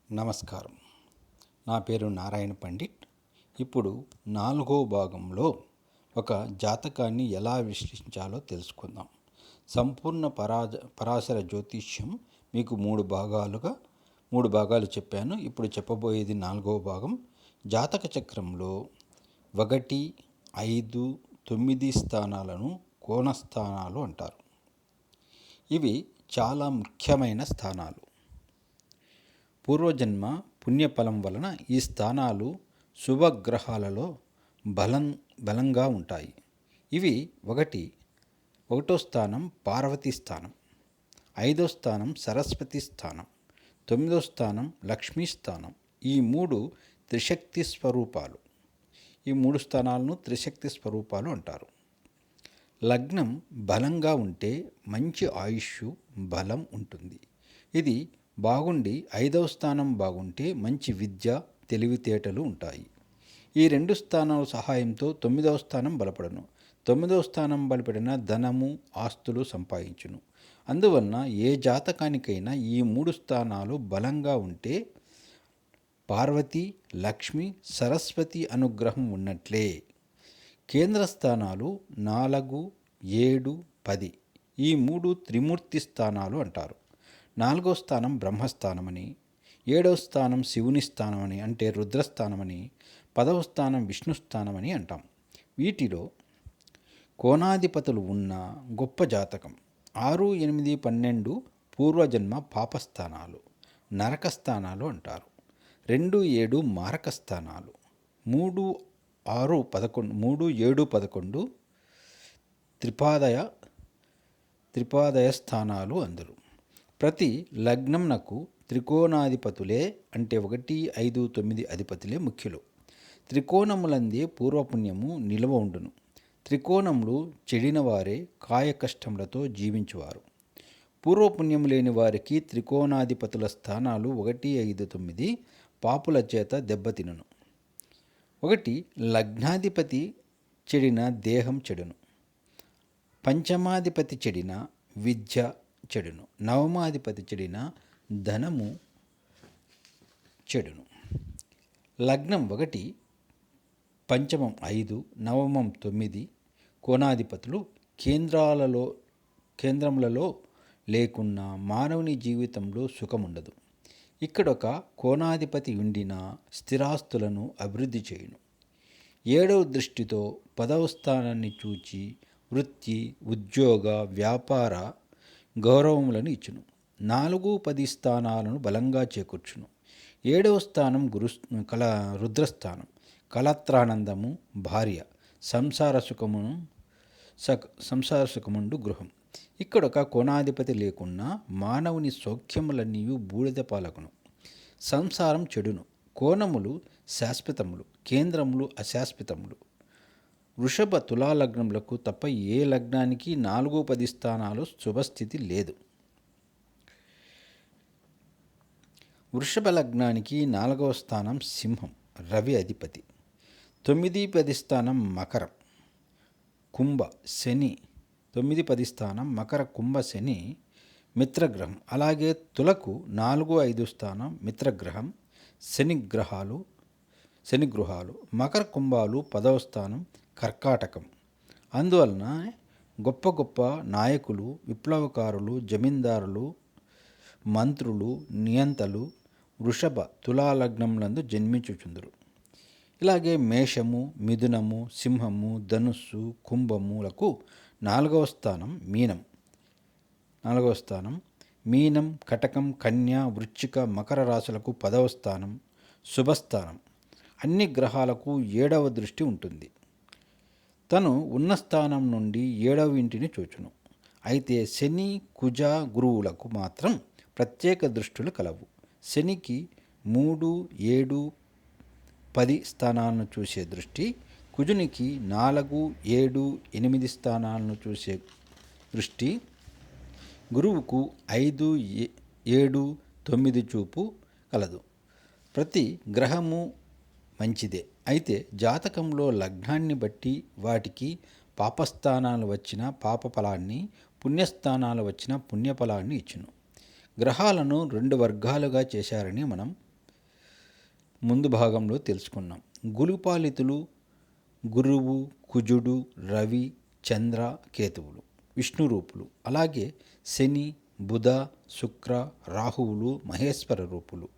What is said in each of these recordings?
నమస్కారం. నా పేరు నారాయణ పండిట్. ఇప్పుడు 4వ భాగంలో ఒక జాతకాన్ని ఎలా విశ్లేషించాలో తెలుసుకుందాం. సంపూర్ణ పరాశర జ్యోతిష్యం మీకు మూడు భాగాలు చెప్పాను. ఇప్పుడు చెప్పబోయేది 4వ భాగం. జాతక చక్రంలో 1, 5, 9 స్థానాలను కోణస్థానాలు అంటారు. ఇవి చాలా ముఖ్యమైన స్థానాలు. పూర్వజన్మ పుణ్యఫలం వలన ఈ స్థానాలు శుభగ్రహాలలో బలంగా ఉంటాయి. ఇవి ఒకటో స్థానం పార్వతీ స్థానం, 5వ స్థానం సరస్వతి స్థానం, 9వ స్థానం లక్ష్మీ స్థానం. ఈ మూడు త్రిశక్తి స్వరూపాలు. ఈ మూడు స్థానాలను త్రిశక్తి స్వరూపాలు అంటారు. లగ్నం బలంగా ఉంటే మంచి ఆయుష్ బలం ఉంటుంది. ఇది బాగుండి 5వ స్థానం బాగుంటే మంచి విద్య తెలివితేటలు ఉంటాయి. ఈ రెండు స్థానాల సహాయంతో 9వ స్థానం బలపడను. 9వ స్థానం బలపడిన ధనము ఆస్తులు సంపాదించును. అందువలన ఏ జాతకానికైనా ఈ మూడు స్థానాలు బలంగా ఉంటే పార్వతి, లక్ష్మి, సరస్వతి అనుగ్రహం ఉన్నట్లే. కేంద్ర స్థానాలు 4, 7, 10 ఈ మూడు త్రిమూర్తి స్థానాలు అంటారు. 4వ స్థానం బ్రహ్మస్థానమని, 7వ స్థానం శివుని స్థానమని అంటే రుద్రస్థానమని, 10వ స్థానం విష్ణు స్థానమని అంటాం. వీటిలో కోణాధిపతులు ఉన్న గొప్ప జాతకం 6, 8, 12 పూర్వజన్మ పాపస్థానాలు, నరక స్థానాలు అంటారు. 2, 7 మారక స్థానాలు, 3, 7, 11 త్రిపాదయ స్థానాలు అందరు. ప్రతి లగ్నంనకు త్రికోణాధిపతులే అంటే 1, 5, 9 అధిపతులే ముఖ్యులు. త్రికోణములందే పూర్వపుణ్యము నిలువ ఉండును. త్రికోణములు చెడిన వారే కాయ కష్టములతో జీవించువారు. పూర్వపుణ్యము లేని వారికి త్రికోణాధిపతుల స్థానాలు 1, 5, 9 పాపుల చేత దెబ్బతినును. 1 లగ్నాధిపతి చెడిన దేహం చెడును, పంచమాధిపతి చెడిన విద్య చెడును, నవమాధిపతి చెడిన ధనము చెడును. లగ్నం 1, పంచమం 5, నవమం 9 కోణాధిపతులు కేంద్రములలో లేకున్నా మానవుని జీవితంలో సుఖముండదు. ఇక్కడొక కోణాధిపతి ఉండిన స్థిరాస్తులను అభివృద్ధి చేయును. 7వ దృష్టితో 10వ స్థానాన్ని చూచి వృత్తి, ఉద్యోగ, వ్యాపార గౌరవములను ఇచ్చును. 4, 10 స్థానాలను బలంగా చేకూర్చును. 7వ స్థానం రుద్రస్థానం, కళత్రానందము, భార్య, సంసార సుఖముండు గృహం. ఇక్కడొక కోణాధిపతి లేకున్నా మానవుని సౌఖ్యములన్నీ బూడిద పాలకును. సంసారం చెడును. కోణములు శాశ్వతములు, కేంద్రములు అశాశ్వతములు. వృషభ, తులా లగ్నములకు తప్ప ఏ లగ్నానికి 4, 10 స్థానాలు శుభస్థితి లేదు. వృషభ లగ్నానికి 4వ స్థానం సింహం, రవి అధిపతి. 9, 10 స్థానం మకరం, కుంభ, శని. 9, 10 స్థానం మకర, కుంభ, శని మిత్రగ్రహం. అలాగే తులకు 4, 5 స్థానం మిత్రగ్రహం, శని గృహాలు. మకర, కుంభాలు 10వ స్థానం కర్కాటకం. అందువలన గొప్ప గొప్ప నాయకులు, విప్లవకారులు, జమీందారులు, మంత్రులు, నియంతలు వృషభ, తులాలగ్నములందు జన్మించుచుందురు. ఇలాగే మేషము, మిథునము, సింహము, ధనుస్సు, కుంభములకు 4వ స్థానం మీనం, కటకం, కన్య, వృశ్చిక, మకర రాశులకు 10వ స్థానం శుభస్థానం. అన్ని గ్రహాలకు 7వ దృష్టి ఉంటుంది. తను ఉన్న స్థానం నుండి 7వ ఇంటిని చూచును. అయితే శని, కుజ, గురువులకు మాత్రం ప్రత్యేక దృష్టులు కలవు. శనికి 3, 7, 10 స్థానాలను చూసే దృష్టి, కుజునికి 4, 7, 8 స్థానాలను చూసే దృష్టి, గురువుకు 5, 7, 9 చూపు కలదు. ప్రతి గ్రహము మంచిదే. అయితే జాతకంలో లగ్నాన్ని బట్టి వాటికి పాపస్థానాలు వచ్చిన పాపఫలాన్ని, పుణ్యస్థానాలు వచ్చిన పుణ్యఫలాన్ని ఇచ్చును. గ్రహాలను 2 వర్గాలుగా చేశారని మనం ముందు భాగంలో తెలుసుకున్నాం. గురుపాలితులు గురువు, కుజుడు, రవి, చంద్ర, కేతువులు విష్ణు రూపులు. అలాగే శని, బుధ, శుక్ర, రాహువులు మహేశ్వర రూపులు.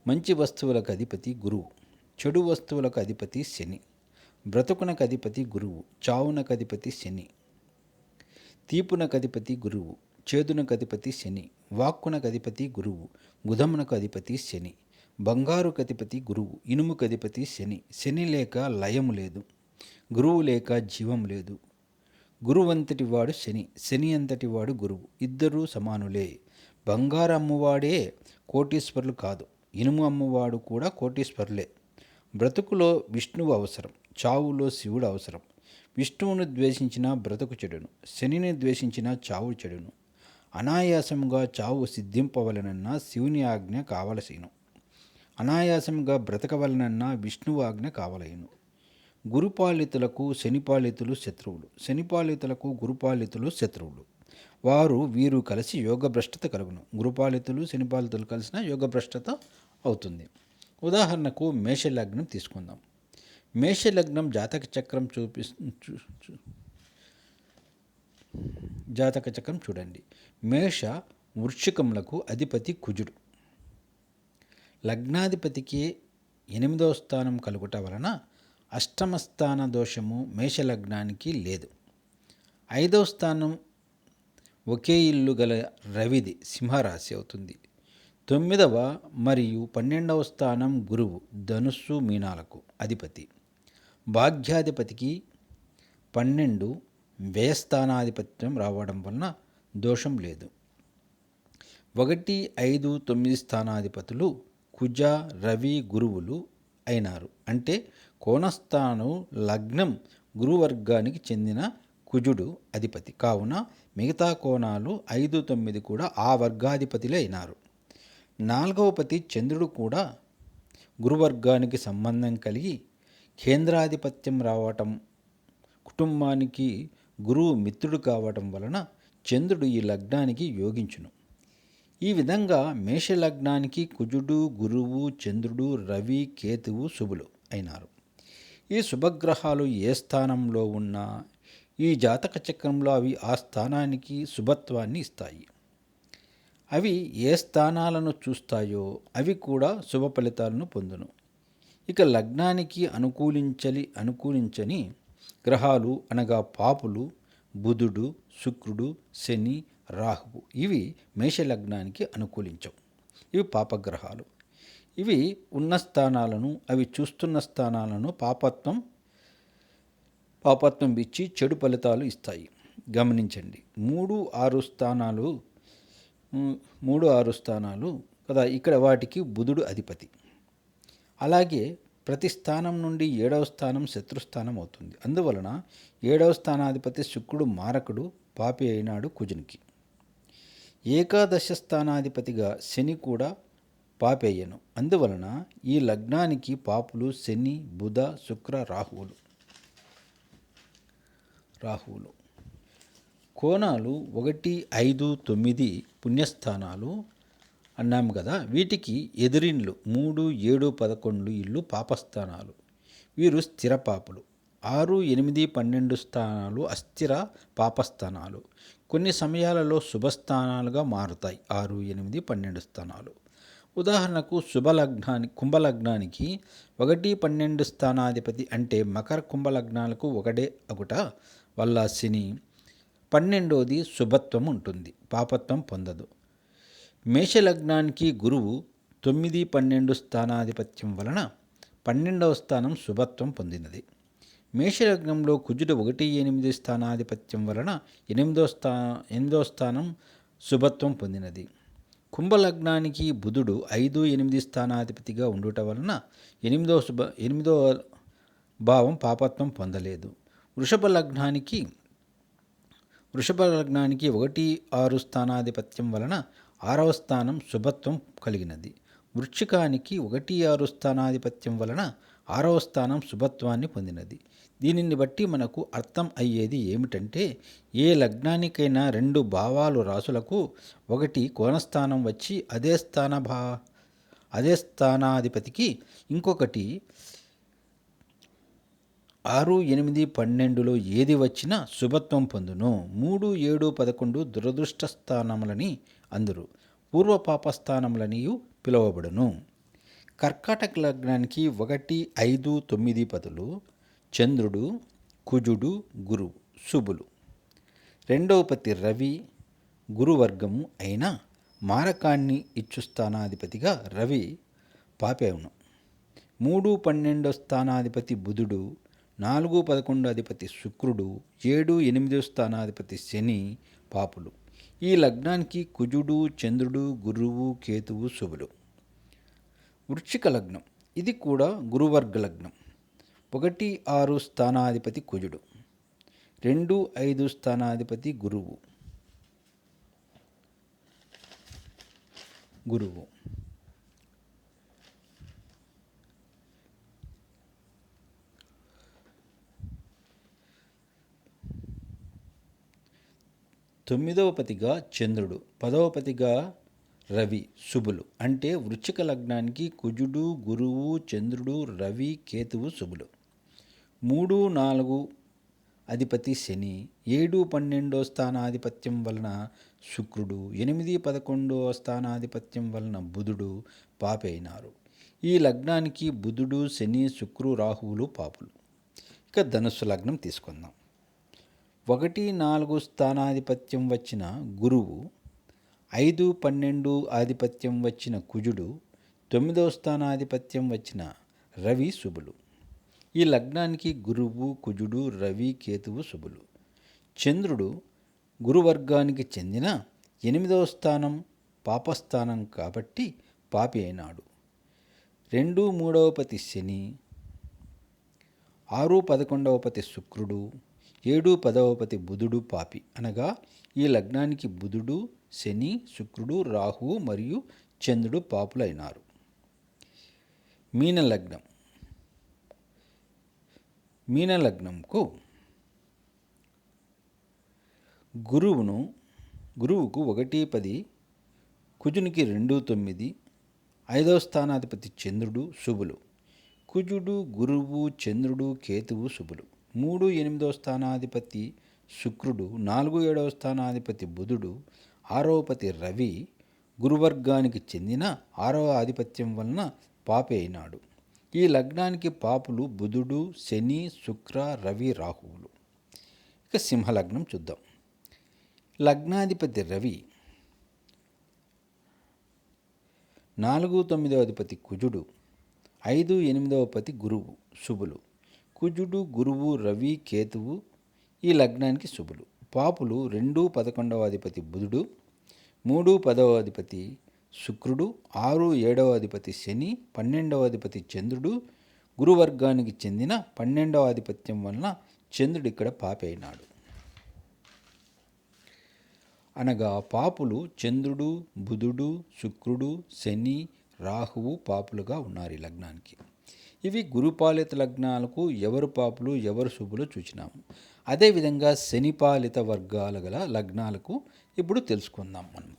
మంచి వస్తువులకు అధిపతి గురువు, చెడు వస్తువులకు అధిపతి శని. బ్రతుకునకు అధిపతి గురువు, చావునకు అధిపతి శని. తీపునకు అధిపతి గురువు, చేదునకు అధిపతి శని. వాక్కునకు అధిపతి గురువు, గుదమునకు అధిపతి శని. బంగారుకు అధిపతి గురువు, ఇనుముకు అధిపతి శని. శని లేక లయము లేదు, గురువు లేక జీవం లేదు. గురువంతటి వాడు శని, శని అంతటి వాడు గురువు, ఇద్దరూ సమానులే. బంగారు అమ్మువాడే కోటీశ్వరులు కాదు, ఇనుము అమ్మువాడు కూడా కోటీశ్వరులే. బ్రతుకులో విష్ణువు అవసరం, చావులో శివుడు అవసరం. విష్ణువును ద్వేషించిన బ్రతుకు చెడును, శనిని ద్వేషించిన చావు చెడును. అనాయాసముగా చావు సిద్ధింపవలనన్నా శివుని ఆజ్ఞ కావలసిను, అనాయాసముగా బ్రతకవలనన్నా విష్ణువు ఆజ్ఞ కావలేను. గురుపాలితులకు శనిపాలితులు శత్రువులు, శనిపాలితులకు గురుపాలితులు శత్రువులు. వీరు కలిసి యోగభ్రష్టత కలుగును. గురుపాలితులు శనిపాలితులు కలిసిన యోగభ్రష్టత అవుతుంది. ఉదాహరణకు మేషలగ్నం తీసుకుందాం. మేషలగ్నం జాతక చక్రం జాతక చక్రం చూడండి. మేష వృశ్చికములకు అధిపతి కుజుడు. లగ్నాధిపతికి 8వ స్థానం కలుగుట వలన అష్టమ స్థాన దోషము మేషలగ్నానికి లేదు. 5వ స్థానం ఒకే ఇల్లు గల రవిది, సింహరాశి అవుతుంది. 9వ మరియు 12వ స్థానం గురువు, ధనుస్సు మీనాలకు అధిపతి. భాగ్యాధిపతికి 12 వ్యయస్థానాధిపత్యం రావడం వలన దోషం లేదు. 1, 5, 9 స్థానాధిపతులు కుజ, రవి, గురువులు అయినారు. అంటే కోణస్థానం లగ్నం గురువర్గానికి చెందిన కుజుడు అధిపతి కావున మిగతా కోణాలు 5, 9 కూడా ఆ వర్గాధిపతులే అయినారు. 4వ పతి చంద్రుడు కూడా గురువర్గానికి సంబంధం కలిగి కేంద్రాధిపత్యం రావటం, కుటుంబానికి గురువు మిత్రుడు కావటం వలన చంద్రుడు ఈ లగ్నానికి యోగించును. ఈ విధంగా మేషలగ్నానికి కుజుడు, గురువు, చంద్రుడు, రవి, కేతువు శుభులు అయినారు. ఈ శుభగ్రహాలు ఏ స్థానంలో ఉన్నా ఈ జాతక చక్రంలో అవి ఆ స్థానానికి శుభత్వాన్ని ఇస్తాయి. అవి ఏ స్థానాలను చూస్తాయో అవి కూడా శుభ ఫలితాలను పొందును. ఇక లగ్నానికి అనుకూలించని గ్రహాలు అనగా పాపులు, బుధుడు, శుక్రుడు, శని, రాహువు ఇవి మేషలగ్నానికి అనుకూలించవు. ఇవి పాపగ్రహాలు. ఇవి ఉన్న స్థానాలను, అవి చూస్తున్న స్థానాలను పాపత్వం ఇచ్చి చెడు ఫలితాలు ఇస్తాయి. గమనించండి. 3, 6 స్థానాలు కదా, ఇక్కడ వాటికి బుధుడు అధిపతి. అలాగే ప్రతి స్థానం నుండి 7వ స్థానం శత్రుస్థానం అవుతుంది. అందువలన 7వ స్థానాధిపతి శుక్రుడు మారకుడు, పాపి అయినాడు కుజునికి. ఏకాదశ స్థానాధిపతిగా శని కూడా పాపి అయ్యను. అందువలన ఈ లగ్నానికి పాపులు శని, బుధ, శుక్ర, రాహువులు. కోణాలు 1, 5, 9 పుణ్యస్థానాలు అన్నాము కదా, వీటికి ఎదురిండ్లు 3, 7, 11 ఇళ్ళు పాపస్థానాలు. వీరు స్థిర పాపులు. 6, 8, 12 స్థానాలు అస్థిర పాపస్థానాలు. కొన్ని సమయాలలో శుభస్థానాలుగా మారుతాయి 6, 8, 12 స్థానాలు. ఉదాహరణకు కుంభలగ్నానికి 1, 12 స్థానాధిపతి అంటే మకర కుంభలగ్నాలకు ఒకటే ఒకట వల్ల శని. 12వది శుభత్వం ఉంటుంది, పాపత్వం పొందదు. మేషలగ్నానికి గురువు 9, 12 స్థానాధిపత్యం వలన 12వ స్థానం శుభత్వం పొందినది. మేషలగ్నంలో కుజుడు 1, 8 స్థానాధిపత్యం వలన 8వ స్థానం శుభత్వం పొందినది. కుంభలగ్నానికి బుధుడు 5, 8 స్థానాధిపతిగా ఉండుట వలన 8వ భావం పాపత్వం పొందలేదు. వృషభ లగ్నానికి 1, 6 స్థానాధిపత్యం వలన 6వ స్థానం శుభత్వం కలిగినది. వృశ్చికానికి 1, 6 స్థానాధిపత్యం వలన 6వ స్థానం శుభత్వాన్ని పొందినది. దీనిని బట్టి మనకు అర్థం అయ్యేది ఏమిటంటే, ఏ లగ్నానికైనా 2 భావాలు రాసులకు ఒకటి కోణస్థానం వచ్చి అదే స్థానాధిపతికి, ఇంకొకటి 6, 8, 12లో ఏది వచ్చినా శుభత్వం పొందును. 3, 7, 11 దురదృష్ట స్థానములని అందురు, పూర్వపాప స్థానములనియు పిలువబడును. కర్కాటక లగ్నానికి 1, 5, 9 పదులు చంద్రుడు, కుజుడు, గురువు శుభులు. రెండవ పతి రవి గురువర్గము అయిన మారకాన్ని ఇచ్చు స్థానాధిపతిగా రవి పాపేవును. 3, 12 స్థానాధిపతి బుధుడు, 4, 11 అధిపతి శుక్రుడు, 7, 8 స్థానాధిపతి శని పాపులు. ఈ లగ్నానికి కుజుడు, చంద్రుడు, గురువు, కేతువు శుభులు. వృశ్చిక లగ్నం, ఇది కూడా గురువర్గ లగ్నం. 1, 6 స్థానాధిపతి కుజుడు, 2, 5 స్థానాధిపతి గురువు. 9వ పతిగా చంద్రుడు, 10వ పతిగా రవి శుభులు. అంటే వృశ్చిక లగ్నానికి కుజుడు, గురువు, చంద్రుడు, రవి, కేతువు శుభులు. 3, 4 అధిపతి శని, 7, 12 స్థానాధిపత్యం వలన శుక్రుడు, 8, 11 స్థానాధిపత్యం వలన బుధుడు పాపి అయినారు. ఈ లగ్నానికి బుధుడు, శని, శుక్రు, రాహువులు పాపులు. ఇక ధనుస్సు లగ్నం తీసుకుందాం. 1, 4 స్థానాధిపత్యం వచ్చిన గురువు, 5, 12 ఆధిపత్యం వచ్చిన కుజుడు, 9వ స్థానాధిపత్యం వచ్చిన రవి శుభులు. ఈ లగ్నానికి గురువు, కుజుడు, రవి, కేతువు శుభులు. చంద్రుడు గురువర్గానికి చెందిన 8వ స్థానం పాపస్థానం కాబట్టి పాపి అయినాడు. 2, 3వ పతి శని, 6, 11వ పతి శుక్రుడు, 7, 10వ పతి బుధుడు పాపి. అనగా ఈ లగ్నానికి బుధుడు, శని, శుక్రుడు, రాహువు మరియు చంద్రుడు పాపులైనారు. మీనలగ్నంకు గురువుకు 1, 10, కుజునికి 2, 9, 5వ స్థానాధిపతి చంద్రుడు శుభులు. కుజుడు, గురువు, చంద్రుడు, కేతువు శుభులు. 3, 8వ స్థానాధిపతి శుక్రుడు, 4, 7వ స్థానాధిపతి బుధుడు, 6వ పతి రవి గురువర్గానికి చెందిన 6వ ఆధిపత్యం వలన పాపి అయినాడు. ఈ లగ్నానికి పాపులు బుధుడు, శని, శుక్ర, రవి, రాహువులు. ఇక సింహలగ్నం చూద్దాం. లగ్నాధిపతి రవి, 4, 9వ అధిపతి కుజుడు, 5, 8వ పతి గురువు శుభులు. కుజుడు, గురువు, రవి, కేతువు ఈ లగ్నానికి శుభులు. పాపులు 2, 11వ అధిపతి బుధుడు, 3, 10వ అధిపతి శుక్రుడు, 6, 7వ అధిపతి శని, 12వ అధిపతి చంద్రుడు. గురువర్గానికి చెందిన 12వ ఆధిపత్యం వలన చంద్రుడు ఇక్కడ పాపి అయినాడు. అనగా పాపులు చంద్రుడు, బుధుడు, శుక్రుడు, శని, రాహువు పాపులుగా ఉన్నారు ఈ లగ్నానికి. ఇవి గురుపాలిత లగ్నాలకు ఎవరు పాపులు ఎవరు శుభులు చూసినాము. అదేవిధంగా శనిపాలిత వర్గాల గల లగ్నాలకు ఇప్పుడు తెలుసుకుందాం మనం.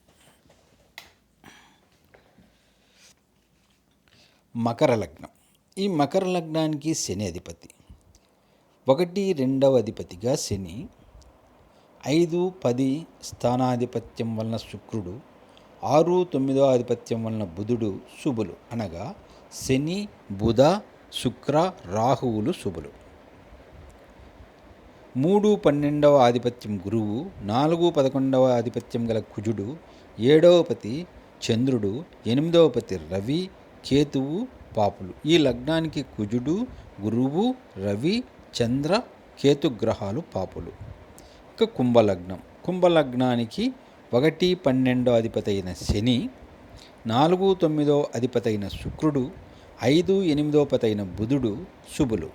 మకర లగ్నం, ఈ మకర లగ్నానికి శని అధిపతి. 1, 2వ అధిపతిగా శని, 5, 10 స్థానాధిపత్యం వలన శుక్రుడు, 6, 9వ ఆధిపత్యం వలన బుధుడు శుభులు. అనగా శని, బుధ, శుక్ర, రాహువులు శుభులు. 3, 12వ ఆధిపత్యం గురువు, 4, 11వ ఆధిపత్యం గల కుజుడు, 7వ పతి చంద్రుడు, 8వ పతి రవి, కేతువు పాపులు. ఈ లగ్నానికి కుజుడు, గురువు, రవి, చంద్ర, కేతు గ్రహాలు పాపులు. ఇక కుంభలగ్నం. కుంభలగ్నానికి 1, 12వ అధిపతి అయిన శని, 4, 9వ అధిపతి అయిన శుక్రుడు, 5, 8వ పతి అయిన బుధుడు శుభులు.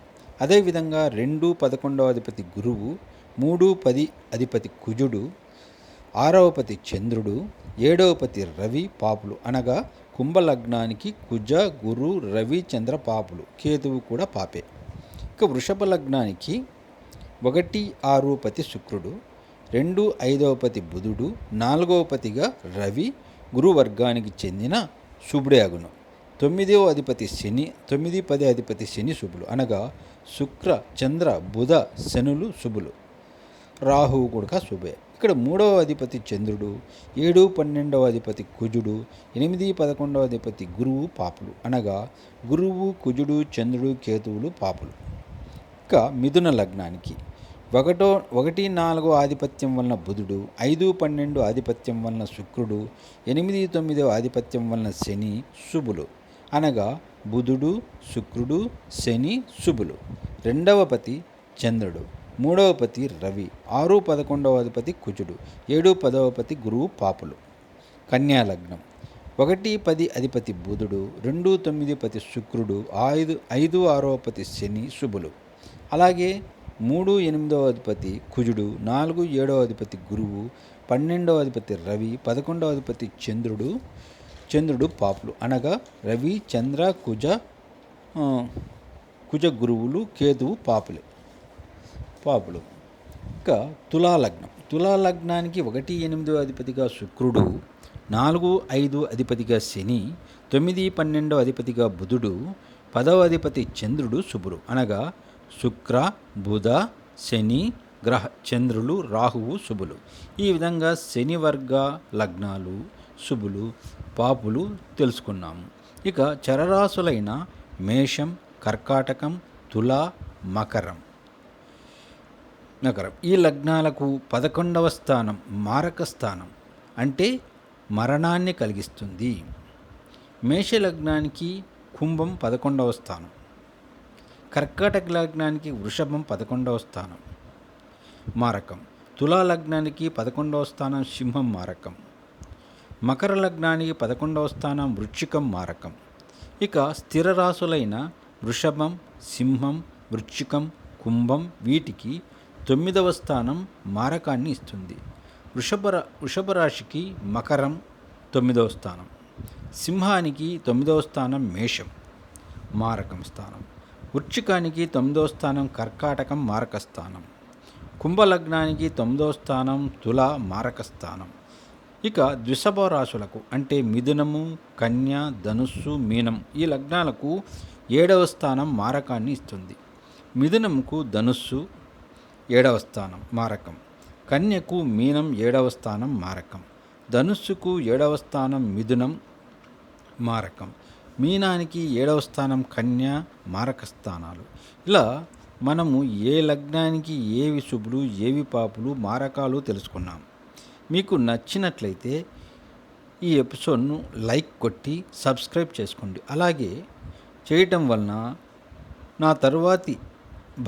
అదేవిధంగా 2, 11వ అధిపతి గురువు, 3, 10 అధిపతి కుజుడు, 6వ పతి చంద్రుడు, 7వ పతి రవి పాపులు. అనగా కుంభలగ్నానికి కుజ, గురు, రవి, చంద్ర పాపులు, కేతువు కూడా పాపే. ఇక వృషభ లగ్నానికి 1, 6 పతి శుక్రుడు, 2, 5వ పతి బుధుడు, 4వ పతిగా రవి గురువర్గానికి చెందిన శుభుడే అగును. 9వ అధిపతి శని, 9, 10 అధిపతి శని శుభులు, అనగా శుక్ర, చంద్ర, బుధ, శనులు శుభులు. రాహువు కూడా శుభే. ఇక్కడ 3వ అధిపతి చంద్రుడు, 7, 12వ అధిపతి కుజుడు, 8, 11వ అధిపతి గురువు పాపులు, అనగా గురువు, కుజుడు, చంద్రుడు, కేతువులు పాపులు. ఇక మిథున లగ్నానికి 1, 4 ఆధిపత్యం వలన బుధుడు, 5, 12 ఆధిపత్యం వలన శుక్రుడు, 8, 9 ఆధిపత్యం వలన శని శుభులు, అనగా బుధుడు, శుక్రుడు, శని శుభులు. 2వ పతి చంద్రుడు, 3వ పతి రవి, 6, 11వ అధిపతి కుజుడు, 7, 10వ పతి గురువు పాపులు. కన్యా లగ్నం 1, 10 అధిపతి బుధుడు, 2, 9 పతి శుక్రుడు, 5, 6వ పతి శని శుభులు, అలాగే 3, 8వ అధిపతి కుజుడు, 4, 7వ అధిపతి గురువు, 12వ అధిపతి రవి, 11వ అధిపతి చంద్రుడు పాపులు, అనగా రవి, చంద్ర, కుజ గురువులు, కేతువు పాపులు. ఇక తులాలగ్నం, తులాలగ్నానికి 1, 8వ అధిపతిగా శుక్రుడు, 4, 5 అధిపతిగా శని, 9, 12వ అధిపతిగా బుధుడు, 10వ అధిపతి చంద్రుడు శుభుడు, అనగా శుక్ర, బుధ, శని చంద్రులు, రాహువు శుభులు. ఈ విధంగా శని వర్గ లగ్నాలు శుభులు, పాపులు తెలుసుకున్నాము. ఇక చరరాశులైన మేషం, కర్కాటకం, తుల, మకరం ఈ లగ్నాలకు 11వ స్థానం మారక స్థానం, అంటే మరణాన్ని కలిగిస్తుంది. మేష లగ్నానికి కుంభం 11వ స్థానం, కర్కాటక లగ్నానికి వృషభం 11వ స్థానం మారకం, తులా లగ్నానికి 11వ స్థానం సింహం మారకం, మకర లగ్నానికి 11వ స్థానం వృశ్చికం మారకం. ఇక స్థిర రాశులైన వృషభం, సింహం, వృశ్చికం, కుంభం వీటికి 9వ స్థానం మారకాన్ని ఇస్తుంది. వృషభ రాశికి మకరం 9వ స్థానం, సింహానికి 9వ స్థానం మేషం మారకం స్థానం, వృశ్చికానికి 9వ స్థానం కర్కాటకం మారక స్థానం, కుంభలగ్నానికి 9వ స్థానం తుల మారక స్థానం. ఇక ద్విషభ రాశులకు అంటే మిథునము, కన్య, ధనుస్సు, మీనం ఈ లగ్నాలకు 7వ స్థానం మారకాన్ని ఇస్తుంది. మిథునంకు ధనుస్సు 7వ స్థానం మారకం, కన్యకు మీనం 7వ స్థానం మారకం, ధనుస్సుకు 7వ స్థానం మిథునం మారకం, మీనానికి 7వ స్థానం కన్య మారక స్థానాలు. ఇలా మనము ఏ లగ్నానికి ఏవి శుభులు, ఏవి పాపులు, మారకాలు తెలుసుకున్నాం. మీకు నచ్చినట్లయితే ఈ ఎపిసోడ్ను లైక్ కొట్టి సబ్స్క్రైబ్ చేసుకోండి. అలాగే చేయటం వలన నా తరువాతి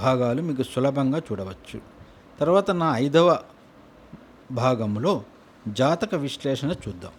భాగాలు మీకు సులభంగా చూడవచ్చు. తర్వాత నా 5వ భాగంలో జాతక విశ్లేషణ చూద్దాం.